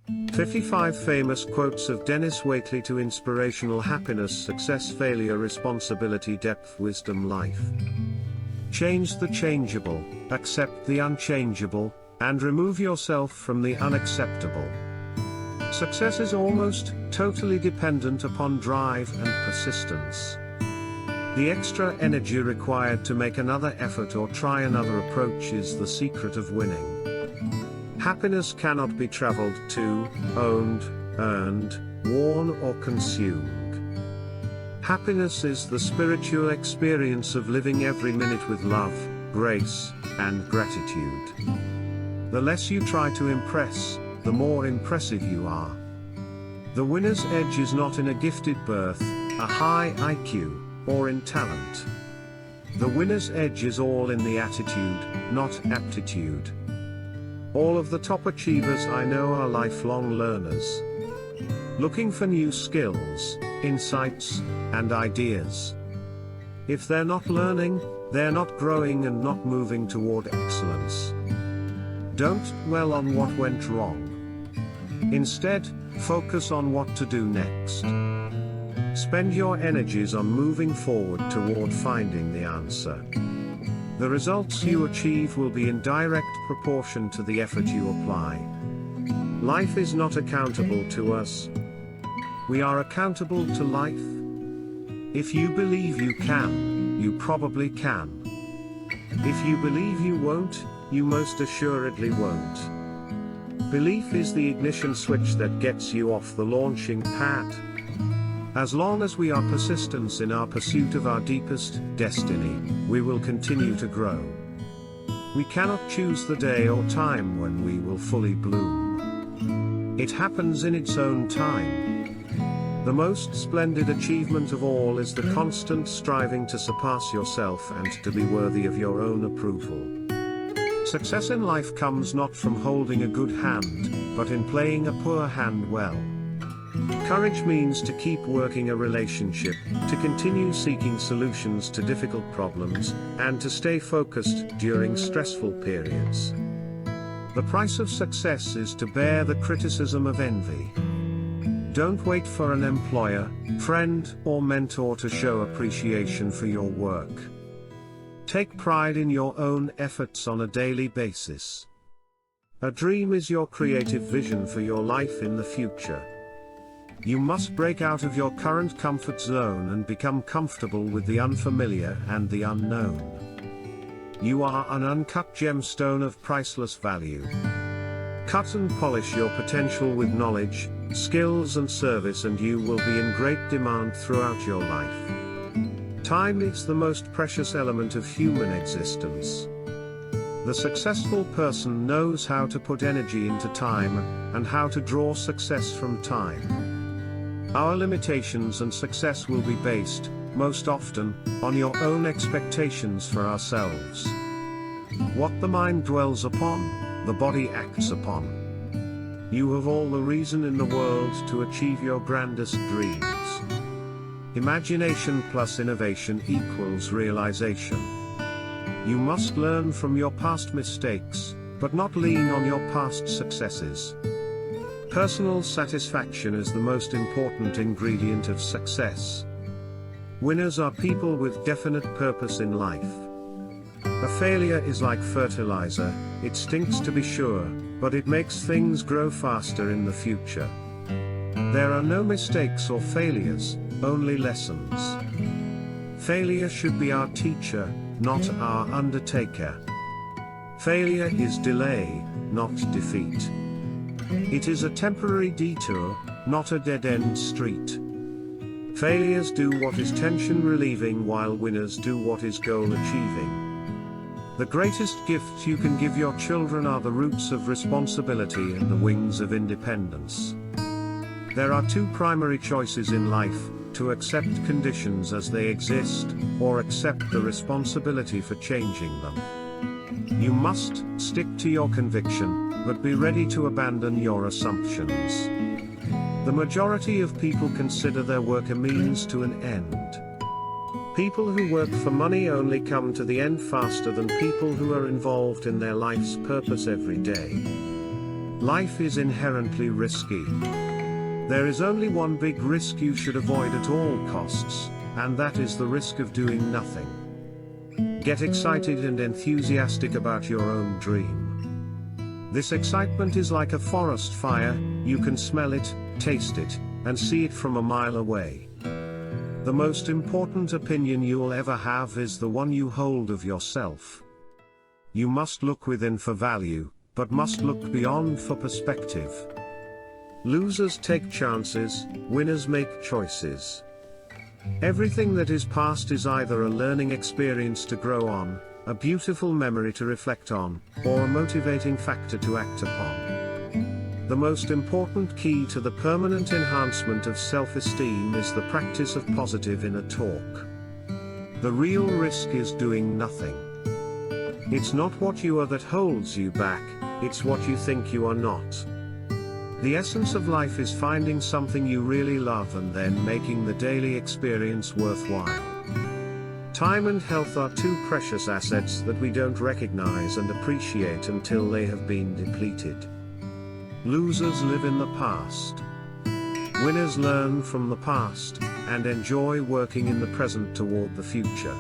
55 famous quotes of Denis Waitley to Inspirational. Happiness, success, failure, responsibility, depth, wisdom, life. Change the changeable, accept the unchangeable, and remove yourself from the unacceptable. Success is almost totally dependent upon drive and persistence. The extra energy required to make another effort or try another approach is the secret of winning. Happiness cannot be traveled to, owned, earned, worn, or consumed. Happiness is the spiritual experience of living every minute with love, grace, and gratitude. The less you try to impress, the more impressive you are. The winner's edge is not in a gifted birth, a high IQ, or in talent. The winner's edge is all in the attitude, not aptitude. All of the top achievers I know are lifelong learners, looking for new skills, insights, and ideas. If they're not learning, they're not growing and not moving toward excellence. Don't dwell on what went wrong. Instead, focus on what to do next. Spend your energies on moving forward toward finding the answer. The results you achieve will be in direct proportion to the effort you apply. Life is not accountable to us. We are accountable to life. If you believe you can, you probably can. If you believe you won't, you most assuredly won't. Belief is the ignition switch that gets you off the launching pad. As long as we are persistent in our pursuit of our deepest destiny, we will continue to grow. We cannot choose the day or time when we will fully bloom. It happens in its own time. The most splendid achievement of all is the constant striving to surpass yourself and to be worthy of your own approval. Success in life comes not from holding a good hand, but in playing a poor hand well. Courage means to keep working a relationship, to continue seeking solutions to difficult problems, and to stay focused during stressful periods. The price of success is to bear the criticism of envy. Don't wait for an employer, friend, or mentor to show appreciation for your work. Take pride in your own efforts on a daily basis. A dream is your creative vision for your life in the future. You must break out of your current comfort zone and become comfortable with the unfamiliar and the unknown. You are an uncut gemstone of priceless value. Cut and polish your potential with knowledge, skills and service, and you will be in great demand throughout your life. Time is the most precious element of human existence. The successful person knows how to put energy into time, and how to draw success from time. Our limitations and success will be based, most often, on your own expectations for ourselves. What the mind dwells upon, the body acts upon. You have all the reason in the world to achieve your grandest dreams. Imagination plus innovation equals realization. You must learn from your past mistakes, but not lean on your past successes. Personal satisfaction is the most important ingredient of success. Winners are people with definite purpose in life. A failure is like fertilizer, it stinks to be sure, but it makes things grow faster in the future. There are no mistakes or failures, only lessons. Failure should be our teacher, not our undertaker. Failure is delay, not defeat. It is a temporary detour, not a dead-end street. Failures do what is tension-relieving while winners do what is goal-achieving. The greatest gift you can give your children are the roots of responsibility and the wings of independence. There are two primary choices in life: to accept conditions as they exist, or accept the responsibility for changing them. You must stick to your conviction, but be ready to abandon your assumptions. The majority of people consider their work a means to an end. People who work for money only come to the end faster than people who are involved in their life's purpose every day. Life is inherently risky. There is only one big risk you should avoid at all costs, and that is the risk of doing nothing. Get excited and enthusiastic about your own dream. This excitement is like a forest fire, you can smell it, taste it, and see it from a mile away. The most important opinion you'll ever have is the one you hold of yourself. You must look within for value, but must look beyond for perspective. Losers take chances, winners make choices. Everything that is past is either a learning experience to grow on, a beautiful memory to reflect on, or a motivating factor to act upon. The most important key to the permanent enhancement of self-esteem is the practice of positive inner talk. The real risk is doing nothing. It's not what you are that holds you back, it's what you think you are not. The essence of life is finding something you really love and then making the daily experience worthwhile. Time and health are two precious assets that we don't recognize and appreciate until they have been depleted. Losers live in the past. Winners learn from the past, and enjoy working in the present toward the future.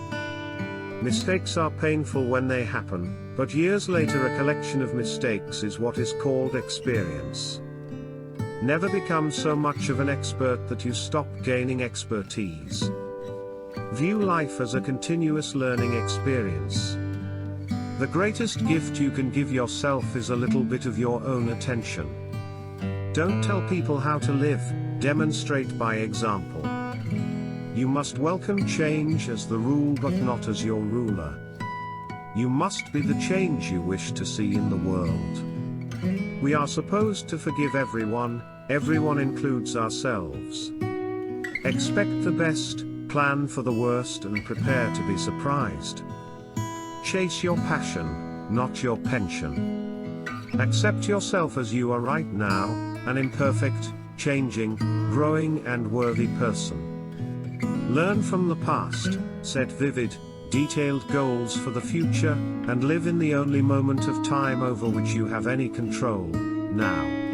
Mistakes are painful when they happen, but years later a collection of mistakes is what is called experience. Never become so much of an expert that you stop gaining expertise. View life as a continuous learning experience. The greatest gift you can give yourself is a little bit of your own attention. Don't tell people how to live, demonstrate by example. You must welcome change as the rule but not as your ruler. You must be the change you wish to see in the world. We are supposed to forgive everyone includes ourselves. Expect the best, plan for the worst and prepare to be surprised. Chase your passion, not your pension. Accept yourself as you are right now, an imperfect, changing, growing and worthy person. Learn from the past, set vivid, detailed goals for the future, and live in the only moment of time over which you have any control, now.